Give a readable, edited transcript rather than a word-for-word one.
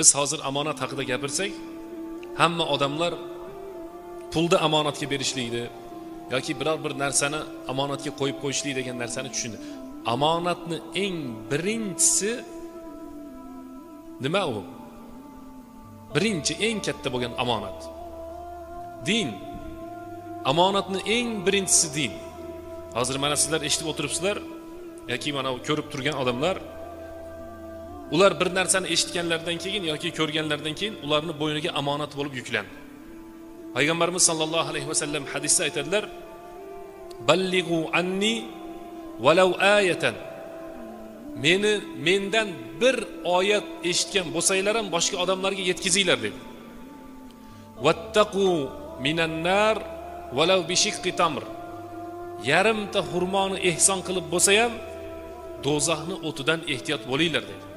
Biz hozir omonat haqida gapirsak, hamma odamlar pulni omonatga berishlikni yoki biror bir narsani omonatga qo'yib qo'yishlik degan narsani tushundi. Omonatni eng birinchisi nima u? Birinchi eng katta bo'lgan omonat din. Omonatni eng birinchisi din. Hozir mana sizlar eshitib o'tiribsizlar yoki mana ko'rib turgan odamlar, ular bir narsani eshitganlaridan keyin yoki ko'rganlaridan keyin ularni bo'yniga omonat bo'lib yuklandi. Payg'ambarimiz sollallohu alayhi vasallam hadisda aytadilar: "Ballighu anni walau ayatan." Mendan bir oyat eshitgan bo'lsanglar ham boshqa odamlarga yetkazinglar dedi. "Wattaqu minan nar walau bi shiqqi tamr." Yarimta xurmoni ehson qilib bo'lsa ham do'zaxni o'tidan ehtiyot bo'linglar dedi.